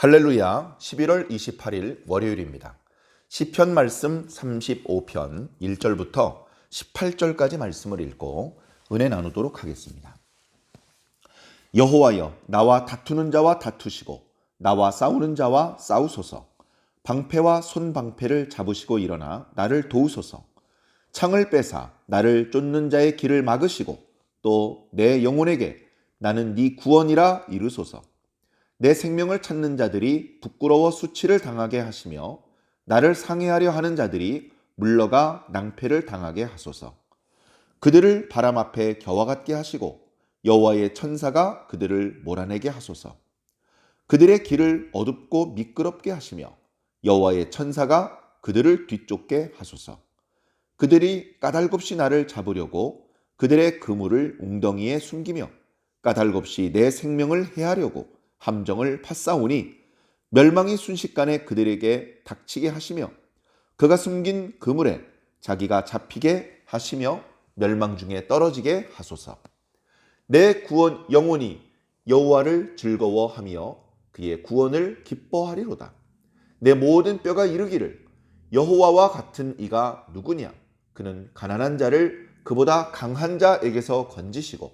할렐루야. 11월 28일 월요일입니다. 시편 말씀 35편 1절부터 18절까지 말씀을 읽고 은혜 나누도록 하겠습니다. 여호와여, 나와 다투는 자와 다투시고 나와 싸우는 자와 싸우소서. 방패와 손방패를 잡으시고 일어나 나를 도우소서. 창을 빼사 나를 쫓는 자의 길을 막으시고 또 내 영혼에게 나는 네 구원이라 이르소서. 내 생명을 찾는 자들이 부끄러워 수치를 당하게 하시며 나를 상해하려 하는 자들이 물러가 낭패를 당하게 하소서. 그들을 바람 앞에 겨와 같게 하시고 여호와의 천사가 그들을 몰아내게 하소서. 그들의 길을 어둡고 미끄럽게 하시며 여호와의 천사가 그들을 뒤쫓게 하소서. 그들이 까닭없이 나를 잡으려고 그들의 그물을 웅덩이에 숨기며 까닭없이 내 생명을 해하려고 함정을 팠사오니 멸망이 순식간에 그들에게 닥치게 하시며 그가 숨긴 그물에 자기가 잡히게 하시며 멸망 중에 떨어지게 하소서. 내 구원 영혼이 여호와를 즐거워하며 그의 구원을 기뻐하리로다. 내 모든 뼈가 이르기를 여호와와 같은 이가 누구냐? 그는 가난한 자를 그보다 강한 자에게서 건지시고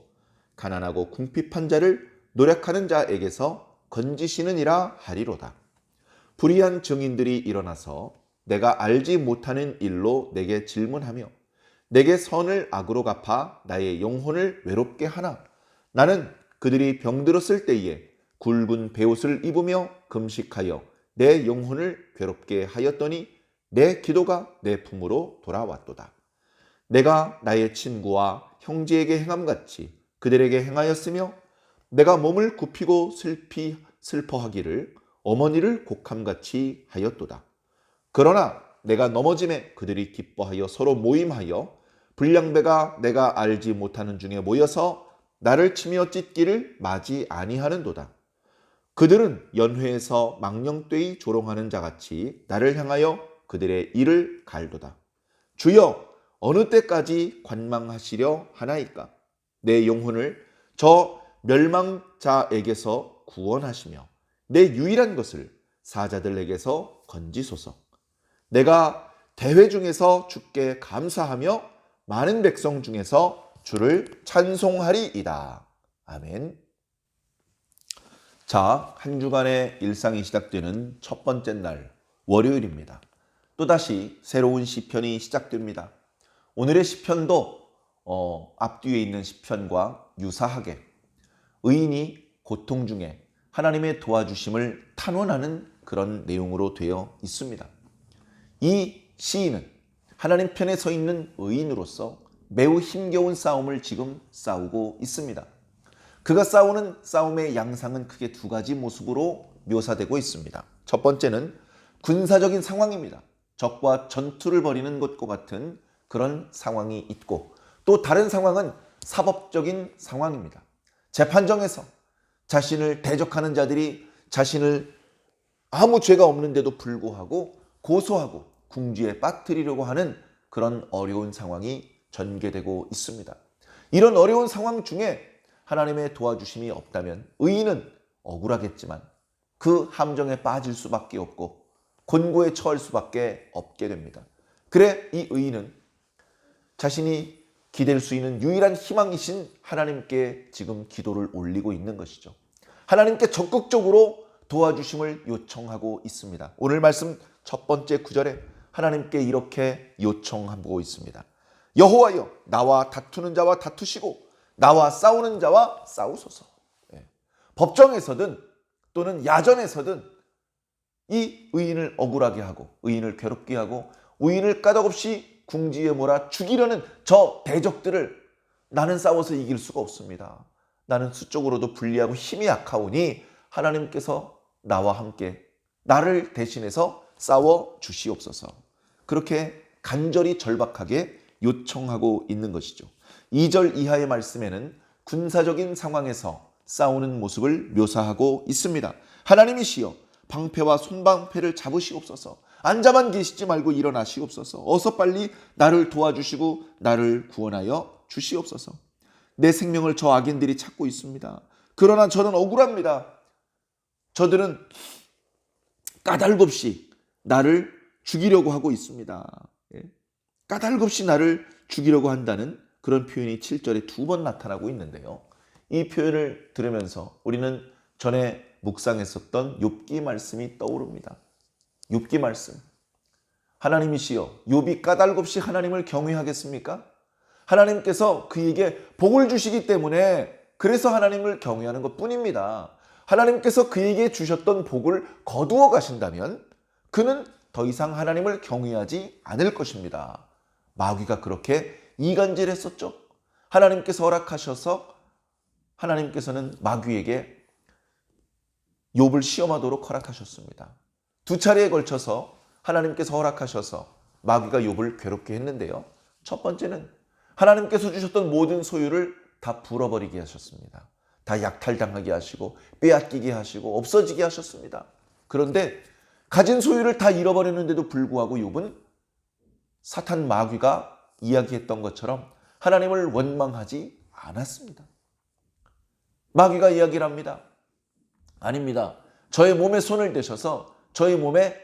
가난하고 궁핍한 자를 노력하는 자에게서 건지시느니라 하리로다. 불의한 증인들이 일어나서 내가 알지 못하는 일로 내게 질문하며 내게 선을 악으로 갚아 나의 영혼을 외롭게 하나. 나는 그들이 병들었을 때에 굵은 베옷을 입으며 금식하여 내 영혼을 괴롭게 하였더니 내 기도가 내 품으로 돌아왔도다. 내가 나의 친구와 형제에게 행함같이 그들에게 행하였으며 내가 몸을 굽히고 슬퍼하기를 어머니를 곡함같이 하였도다. 그러나 내가 넘어짐에 그들이 기뻐하여 서로 모임하여 불량배가 내가 알지 못하는 중에 모여서 나를 치며 찢기를 마지 아니하는도다. 그들은 연회에서 망령되이 조롱하는 자같이 나를 향하여 그들의 이를 갈도다. 주여, 어느 때까지 관망하시려 하나이까? 내 영혼을 저 멸망자에게서 구원하시며 내 유일한 것을 사자들에게서 건지소서. 내가 대회 중에서 주께 감사하며 많은 백성 중에서 주를 찬송하리이다. 아멘. 자, 한 주간의 일상이 시작되는 첫 번째 날 월요일입니다. 또다시 새로운 시편이 시작됩니다. 오늘의 시편도 앞뒤에 있는 시편과 유사하게 의인이 고통 중에 하나님의 도와주심을 탄원하는 그런 내용으로 되어 있습니다. 이 시인은 하나님 편에 서 있는 의인으로서 매우 힘겨운 싸움을 지금 싸우고 있습니다. 그가 싸우는 싸움의 양상은 크게 두 가지 모습으로 묘사되고 있습니다. 첫 번째는 군사적인 상황입니다. 적과 전투를 벌이는 것과 같은 그런 상황이 있고, 또 다른 상황은 사법적인 상황입니다. 재판정에서 자신을 대적하는 자들이 자신을 아무 죄가 없는데도 불구하고 고소하고 궁지에 빠뜨리려고 하는 그런 어려운 상황이 전개되고 있습니다. 이런 어려운 상황 중에 하나님의 도와주심이 없다면 의인은 억울하겠지만 그 함정에 빠질 수밖에 없고 곤고에 처할 수밖에 없게 됩니다. 그래 이 의인은 자신이 기댈 수 있는 유일한 희망이신 하나님께 지금 기도를 올리고 있는 것이죠. 하나님께 적극적으로 도와주심을 요청하고 있습니다. 오늘 말씀 첫 번째 구절에 하나님께 이렇게 요청하고 있습니다. 여호와여, 나와 다투는 자와 다투시고 나와 싸우는 자와 싸우소서. 법정에서든 또는 야전에서든 이 의인을 억울하게 하고 의인을 괴롭게 하고 의인을 까닭없이 궁지에 몰아 죽이려는 저 대적들을 나는 싸워서 이길 수가 없습니다. 나는 수적으로도 불리하고 힘이 약하오니 하나님께서 나와 함께 나를 대신해서 싸워 주시옵소서. 그렇게 간절히 절박하게 요청하고 있는 것이죠. 2절 이하의 말씀에는 군사적인 상황에서 싸우는 모습을 묘사하고 있습니다. 하나님이시여, 방패와 손방패를 잡으시옵소서. 앉아만 계시지 말고 일어나시옵소서. 어서 빨리 나를 도와주시고 나를 구원하여 주시옵소서. 내 생명을 저 악인들이 찾고 있습니다. 그러나 저는 억울합니다. 저들은 까닭없이 나를 죽이려고 하고 있습니다. 예. 까닭없이 나를 죽이려고 한다는 그런 표현이 7절에 2번 나타나고 있는데요. 이 표현을 들으면서 우리는 전에 묵상했었던 욥기 말씀이 떠오릅니다. 욥기 말씀. 하나님이시여, 욥이 까닭없이 하나님을 경외하겠습니까? 하나님께서 그에게 복을 주시기 때문에 그래서 하나님을 경외하는 것뿐입니다. 하나님께서 그에게 주셨던 복을 거두어 가신다면 그는 더 이상 하나님을 경외하지 않을 것입니다. 마귀가 그렇게 이간질했었죠. 하나님께서 허락하셔서 하나님께서는 마귀에게 욥을 시험하도록 허락하셨습니다. 2차례에 걸쳐서 하나님께서 허락하셔서 마귀가 욥을 괴롭게 했는데요. 첫 번째는 하나님께서 주셨던 모든 소유를 다 불어버리게 하셨습니다. 다 약탈당하게 하시고 빼앗기게 하시고 없어지게 하셨습니다. 그런데 가진 소유를 다 잃어버렸는데도 불구하고 욥은 사탄 마귀가 이야기했던 것처럼 하나님을 원망하지 않았습니다. 마귀가 이야기를 합니다. 아닙니다. 저의 몸에 손을 대셔서 저의 몸에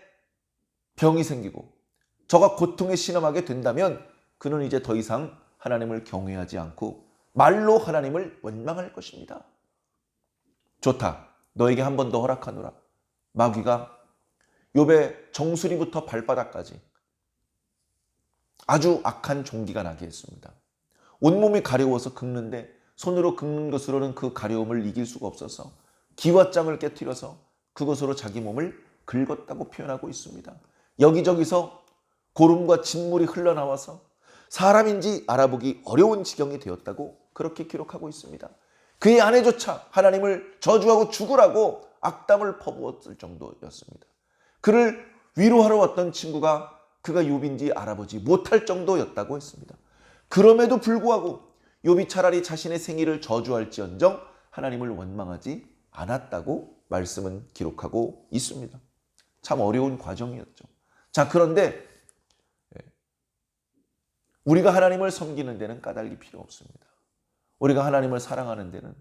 병이 생기고 저가 고통에 시험하게 된다면 그는 이제 더 이상 하나님을 경외하지 않고 말로 하나님을 원망할 것입니다. 좋다. 너에게 한 번 더 허락하노라. 마귀가 욥의 정수리부터 발바닥까지 아주 악한 종기가 나게 했습니다. 온몸이 가려워서 긁는데 손으로 긁는 것으로는 그 가려움을 이길 수가 없어서 기왓장을 깨뜨려서 그것으로 자기 몸을 긁었다고 표현하고 있습니다. 여기저기서 고름과 진물이 흘러나와서 사람인지 알아보기 어려운 지경이 되었다고 그렇게 기록하고 있습니다. 그의 아내조차 하나님을 저주하고 죽으라고 악담을 퍼부었을 정도였습니다. 그를 위로하러 왔던 친구가 그가 욥인지 알아보지 못할 정도였다고 했습니다. 그럼에도 불구하고 욥이 차라리 자신의 생일을 저주할지언정 하나님을 원망하지 않았다고 말씀은 기록하고 있습니다. 참 어려운 과정이었죠. 자, 그런데 우리가 하나님을 섬기는 데는 까닭이 필요 없습니다. 우리가 하나님을 사랑하는 데는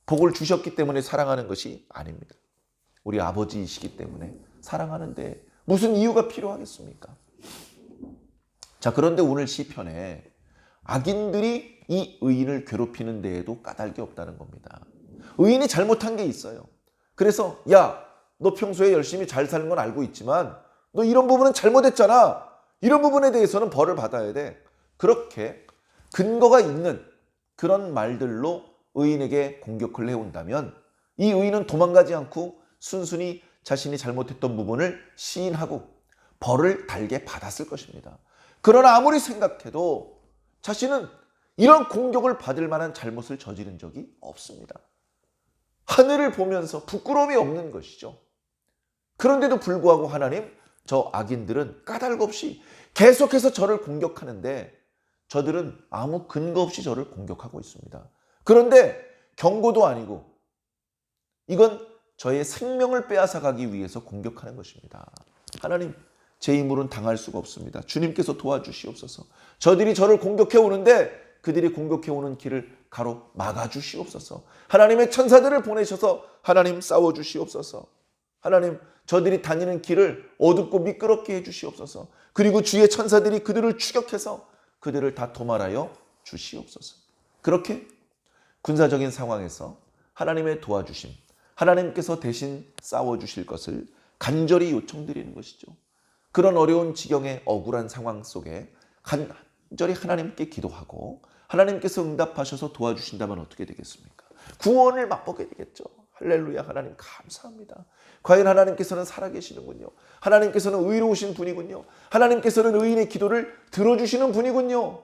복을 주셨기 때문에 사랑하는 것이 아닙니다. 우리 아버지이시기 때문에 사랑하는데 무슨 이유가 필요하겠습니까? 자, 그런데 오늘 시편에 악인들이 이 의인을 괴롭히는 데에도 까닭이 없다는 겁니다. 의인이 잘못한 게 있어요. 그래서 야, 너 평소에 열심히 잘 사는 건 알고 있지만 너 이런 부분은 잘못했잖아. 이런 부분에 대해서는 벌을 받아야 돼. 그렇게 근거가 있는 그런 말들로 의인에게 공격을 해온다면 이 의인은 도망가지 않고 순순히 자신이 잘못했던 부분을 시인하고 벌을 달게 받았을 것입니다. 그러나 아무리 생각해도 자신은 이런 공격을 받을 만한 잘못을 저지른 적이 없습니다. 하늘을 보면서 부끄러움이 없는 것이죠. 그런데도 불구하고 하나님, 저 악인들은 까닭 없이 계속해서 저를 공격하는데 저들은 아무 근거 없이 저를 공격하고 있습니다. 그런데 경고도 아니고 이건 저의 생명을 빼앗아가기 위해서 공격하는 것입니다. 하나님, 제 힘으로는 당할 수가 없습니다. 주님께서 도와주시옵소서. 저들이 저를 공격해 오는데 그들이 공격해 오는 길을 가로 막아주시옵소서. 하나님의 천사들을 보내셔서 하나님 싸워주시옵소서. 하나님, 저들이 다니는 길을 어둡고 미끄럽게 해주시옵소서. 그리고 주의 천사들이 그들을 추격해서 그들을 다 도말하여 주시옵소서. 그렇게 군사적인 상황에서 하나님의 도와주심, 하나님께서 대신 싸워주실 것을 간절히 요청드리는 것이죠. 그런 어려운 지경의 억울한 상황 속에 간절히 하나님께 기도하고 하나님께서 응답하셔서 도와주신다면 어떻게 되겠습니까? 구원을 맛보게 되겠죠. 할렐루야. 하나님 감사합니다. 과연 하나님께서는 살아계시는군요. 하나님께서는 의로우신 분이군요. 하나님께서는 의인의 기도를 들어주시는 분이군요.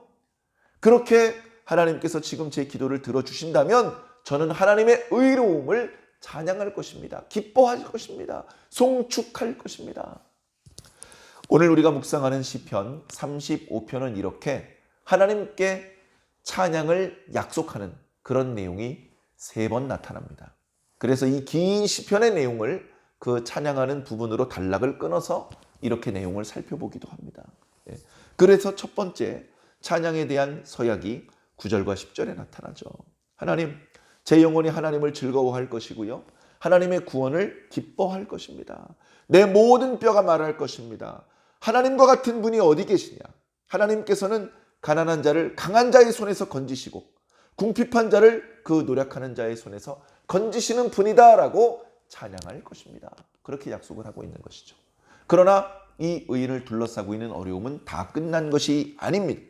그렇게 하나님께서 지금 제 기도를 들어주신다면 저는 하나님의 의로움을 찬양할 것입니다. 기뻐할 것입니다. 송축할 것입니다. 오늘 우리가 묵상하는 시편 35편은 이렇게 하나님께 찬양을 약속하는 그런 내용이 3번 나타납니다. 그래서 이 긴 시편의 내용을 그 찬양하는 부분으로 단락을 끊어서 이렇게 내용을 살펴보기도 합니다. 그래서 첫 번째 찬양에 대한 서약이 9절과 10절에 나타나죠. 하나님, 제 영혼이 하나님을 즐거워할 것이고요. 하나님의 구원을 기뻐할 것입니다. 내 모든 뼈가 말할 것입니다. 하나님과 같은 분이 어디 계시냐? 하나님께서는 가난한 자를 강한 자의 손에서 건지시고 궁핍한 자를 그 노력하는 자의 손에서 건지시는 분이다라고 찬양할 것입니다. 그렇게 약속을 하고 있는 것이죠. 그러나 이 의인을 둘러싸고 있는 어려움은 다 끝난 것이 아닙니다.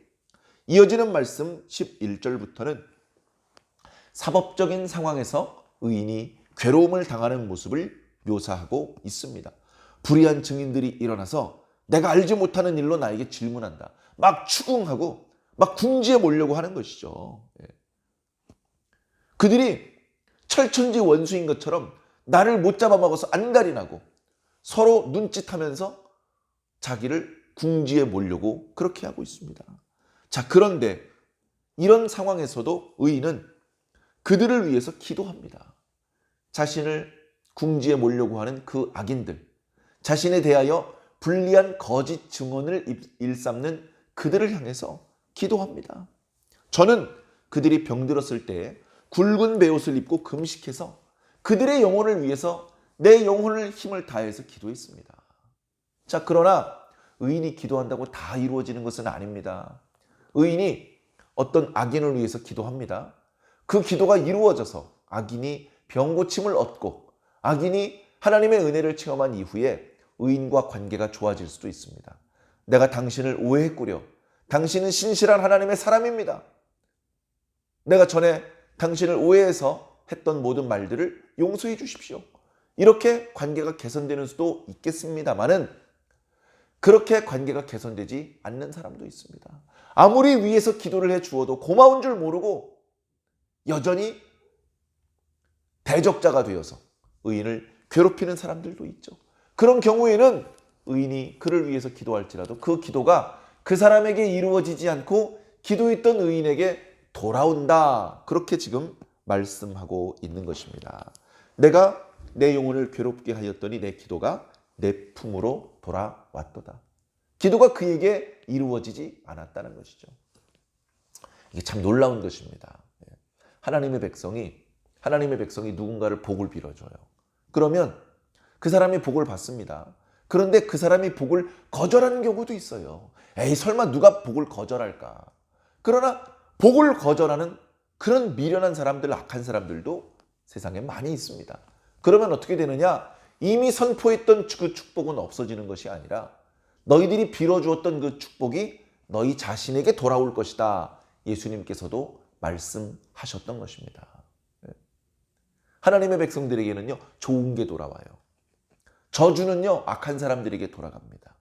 이어지는 말씀 11절부터는 사법적인 상황에서 의인이 괴로움을 당하는 모습을 묘사하고 있습니다. 불의한 증인들이 일어나서 내가 알지 못하는 일로 나에게 질문한다. 막 추궁하고 막 궁지에 몰려고 하는 것이죠. 그들이 철천지 원수인 것처럼 나를 못 잡아먹어서 안달이 나고 서로 눈짓하면서 자기를 궁지에 몰려고 그렇게 하고 있습니다. 자, 그런데 이런 상황에서도 의인은 그들을 위해서 기도합니다. 자신을 궁지에 몰려고 하는 그 악인들, 자신에 대하여 불리한 거짓 증언을 일삼는 그들을 향해서 기도합니다. 저는 그들이 병들었을 때 굵은 베옷을 입고 금식해서 그들의 영혼을 위해서 내 영혼을 힘을 다해서 기도했습니다. 자, 그러나 의인이 기도한다고 다 이루어지는 것은 아닙니다. 의인이 어떤 악인을 위해서 기도합니다. 그 기도가 이루어져서 악인이 병고침을 얻고 악인이 하나님의 은혜를 체험한 이후에 의인과 관계가 좋아질 수도 있습니다. 내가 당신을 오해했구려. 당신은 신실한 하나님의 사람입니다. 내가 전에 당신을 오해해서 했던 모든 말들을 용서해 주십시오. 이렇게 관계가 개선되는 수도 있겠습니다만은 그렇게 관계가 개선되지 않는 사람도 있습니다. 아무리 위에서 기도를 해 주어도 고마운 줄 모르고 여전히 대적자가 되어서 의인을 괴롭히는 사람들도 있죠. 그런 경우에는 의인이 그를 위해서 기도할지라도 그 기도가 그 사람에게 이루어지지 않고 기도했던 의인에게 돌아온다. 그렇게 지금 말씀하고 있는 것입니다. 내가 내 영혼을 괴롭게 하였더니 내 기도가 내 품으로 돌아왔도다. 기도가 그에게 이루어지지 않았다는 것이죠. 이게 참 놀라운 것입니다. 하나님의 백성이 누군가를 복을 빌어줘요. 그러면 그 사람이 복을 받습니다. 그런데 그 사람이 복을 거절하는 경우도 있어요. 에이, 설마 누가 복을 거절할까? 그러나 복을 거절하는 그런 미련한 사람들, 악한 사람들도 세상에 많이 있습니다. 그러면 어떻게 되느냐? 이미 선포했던 그 축복은 없어지는 것이 아니라 너희들이 빌어주었던 그 축복이 너희 자신에게 돌아올 것이다. 예수님께서도 말씀하셨던 것입니다. 하나님의 백성들에게는요, 좋은 게 돌아와요. 저주는요, 악한 사람들에게 돌아갑니다.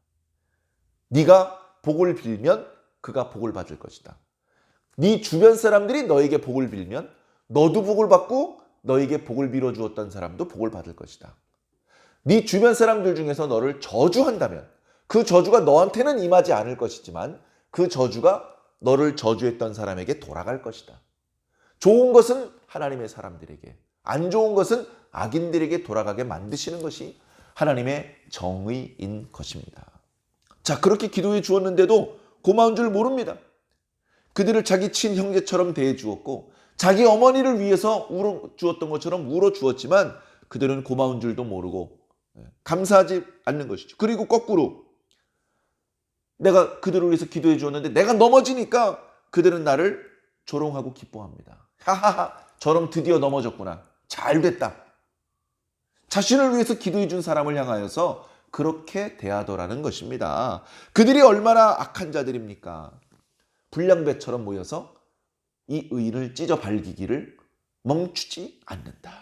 네가 복을 빌면 그가 복을 받을 것이다. 네 주변 사람들이 너에게 복을 빌면 너도 복을 받고 너에게 복을 빌어주었던 사람도 복을 받을 것이다. 네 주변 사람들 중에서 너를 저주한다면 그 저주가 너한테는 임하지 않을 것이지만 그 저주가 너를 저주했던 사람에게 돌아갈 것이다. 좋은 것은 하나님의 사람들에게, 안 좋은 것은 악인들에게 돌아가게 만드시는 것이 하나님의 정의인 것입니다. 자, 그렇게 기도해 주었는데도 고마운 줄 모릅니다. 그들을 자기 친형제처럼 대해 주었고 자기 어머니를 위해서 울어 주었던 것처럼 울어 주었지만 그들은 고마운 줄도 모르고 감사하지 않는 것이죠. 그리고 거꾸로 내가 그들을 위해서 기도해 주었는데 내가 넘어지니까 그들은 나를 조롱하고 기뻐합니다. 하하하, 저놈 드디어 넘어졌구나. 잘 됐다. 자신을 위해서 기도해 준 사람을 향하여서 그렇게 대하더라는 것입니다. 그들이 얼마나 악한 자들입니까? 불량배처럼 모여서 이 의인을 찢어 발기기를 멈추지 않는다.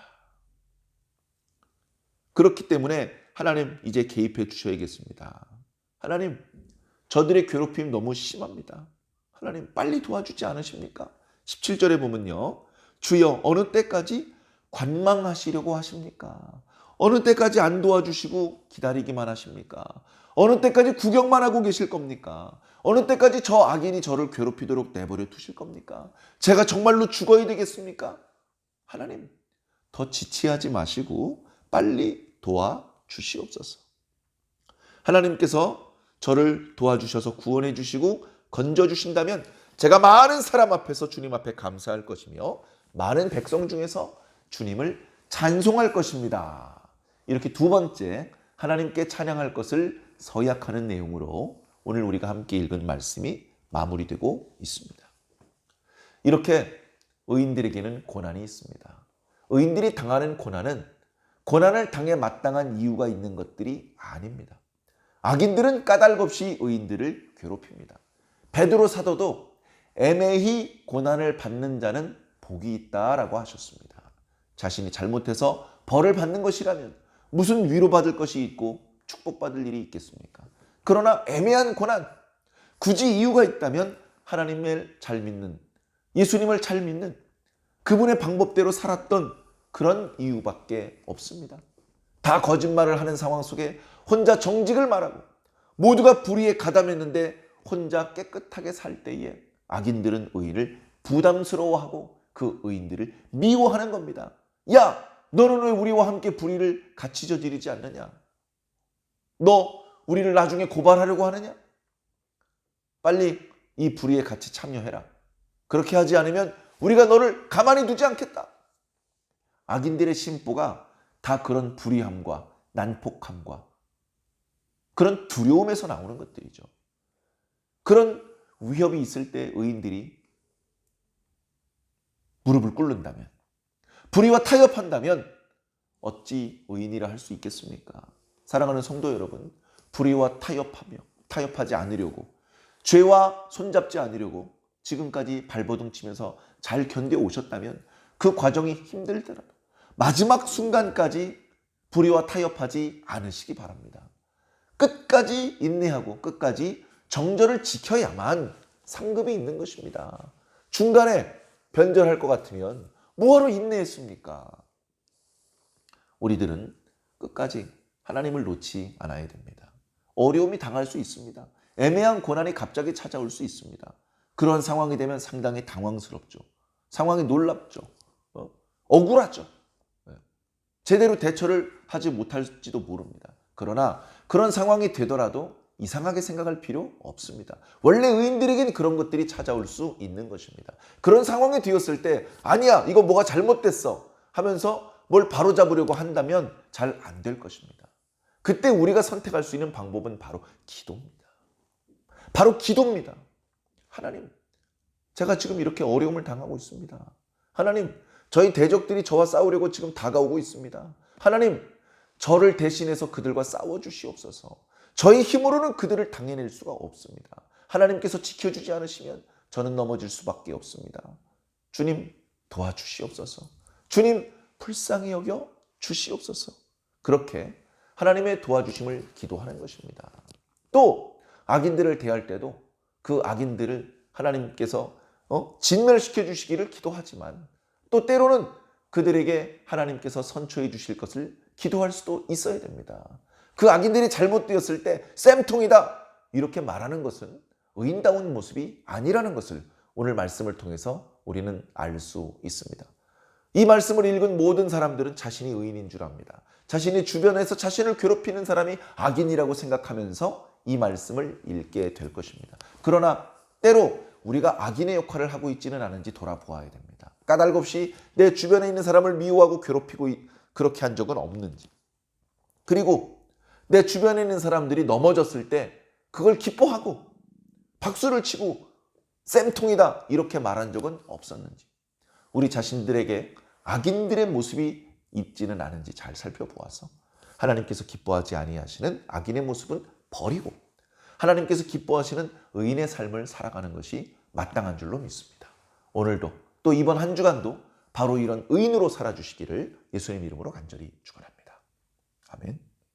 그렇기 때문에 하나님 이제 개입해 주셔야겠습니다. 하나님, 저들의 괴롭힘 너무 심합니다. 하나님 빨리 도와주지 않으십니까? 17절에 보면요. 주여 어느 때까지 관망하시려고 하십니까? 어느 때까지 안 도와주시고 기다리기만 하십니까? 어느 때까지 구경만 하고 계실 겁니까? 어느 때까지 저 악인이 저를 괴롭히도록 내버려 두실 겁니까? 제가 정말로 죽어야 되겠습니까? 하나님, 더 지체하지 마시고 빨리 도와주시옵소서. 하나님께서 저를 도와주셔서 구원해 주시고 건져 주신다면 제가 많은 사람 앞에서 주님 앞에 감사할 것이며 많은 백성 중에서 주님을 찬송할 것입니다. 이렇게 두 번째 하나님께 찬양할 것을 서약하는 내용으로 오늘 우리가 함께 읽은 말씀이 마무리되고 있습니다. 이렇게 의인들에게는 고난이 있습니다. 의인들이 당하는 고난을 당해 마땅한 이유가 있는 것들이 아닙니다. 악인들은 까닭없이 의인들을 괴롭힙니다. 베드로 사도도 애매히 고난을 받는 자는 복이 있다라고 하셨습니다. 자신이 잘못해서 벌을 받는 것이라면 무슨 위로받을 것이 있고 축복받을 일이 있겠습니까? 그러나 애매한 고난, 굳이 이유가 있다면 하나님을 잘 믿는, 예수님을 잘 믿는 그분의 방법대로 살았던 그런 이유밖에 없습니다. 다 거짓말을 하는 상황 속에 혼자 정직을 말하고 모두가 불의에 가담했는데 혼자 깨끗하게 살 때에 악인들은 의인을 부담스러워하고 그 의인들을 미워하는 겁니다. 야, 너는 왜 우리와 함께 불의를 같이 저지르지 않느냐? 너 우리를 나중에 고발하려고 하느냐? 빨리 이 불의에 같이 참여해라. 그렇게 하지 않으면 우리가 너를 가만히 두지 않겠다. 악인들의 심보가 다 그런 불의함과 난폭함과 그런 두려움에서 나오는 것들이죠. 그런 위협이 있을 때 의인들이 무릎을 꿇는다면, 불의와 타협한다면 어찌 의인이라 할 수 있겠습니까? 사랑하는 성도 여러분, 불의와 타협하지 않으려고, 죄와 손잡지 않으려고 지금까지 발버둥 치면서 잘 견뎌오셨다면 그 과정이 힘들더라도 마지막 순간까지 불의와 타협하지 않으시기 바랍니다. 끝까지 인내하고 끝까지 정절을 지켜야만 상급이 있는 것입니다. 중간에 변절할 것 같으면 뭐하러 인내했습니까? 우리들은 끝까지 하나님을 놓지 않아야 됩니다. 어려움이 당할 수 있습니다. 애매한 고난이 갑자기 찾아올 수 있습니다. 그런 상황이 되면 상당히 당황스럽죠. 상황이 놀랍죠. 억울하죠. 제대로 대처를 하지 못할지도 모릅니다. 그러나 그런 상황이 되더라도 이상하게 생각할 필요 없습니다. 원래 의인들에게는 그런 것들이 찾아올 수 있는 것입니다. 그런 상황이 되었을 때 아니야, 이거 뭐가 잘못됐어 하면서 뭘 바로잡으려고 한다면 잘 안 될 것입니다. 그때 우리가 선택할 수 있는 방법은 바로 기도입니다. 바로 기도입니다. 하나님, 제가 지금 이렇게 어려움을 당하고 있습니다. 하나님, 저희 대적들이 저와 싸우려고 지금 다가오고 있습니다. 하나님, 저를 대신해서 그들과 싸워주시옵소서. 저희 힘으로는 그들을 당해낼 수가 없습니다. 하나님께서 지켜주지 않으시면 저는 넘어질 수밖에 없습니다. 주님, 도와주시옵소서. 주님, 불쌍히 여겨 주시옵소서. 그렇게 하나님의 도와주심을 기도하는 것입니다. 또 악인들을 대할 때도 그 악인들을 하나님께서 진멸시켜 주시기를 기도하지만 또 때로는 그들에게 하나님께서 선처해 주실 것을 기도할 수도 있어야 됩니다. 그 악인들이 잘못되었을 때 쌤통이다 이렇게 말하는 것은 의인다운 모습이 아니라는 것을 오늘 말씀을 통해서 우리는 알 수 있습니다. 이 말씀을 읽은 모든 사람들은 자신이 의인인 줄 압니다. 자신이 주변에서 자신을 괴롭히는 사람이 악인이라고 생각하면서 이 말씀을 읽게 될 것입니다. 그러나 때로 우리가 악인의 역할을 하고 있지는 않은지 돌아보아야 됩니다. 까닭없이 내 주변에 있는 사람을 미워하고 괴롭히고 그렇게 한 적은 없는지, 그리고 내 주변에 있는 사람들이 넘어졌을 때 그걸 기뻐하고 박수를 치고 쌤통이다 이렇게 말한 적은 없었는지, 우리 자신들에게 악인들의 모습이 있지는 않은지 잘 살펴보아서 하나님께서 기뻐하지 아니하시는 악인의 모습은 버리고 하나님께서 기뻐하시는 의인의 삶을 살아가는 것이 마땅한 줄로 믿습니다. 오늘도 또 이번 한 주간도 바로 이런 의인으로 살아주시기를 예수님 이름으로 간절히 축원합니다. 아멘.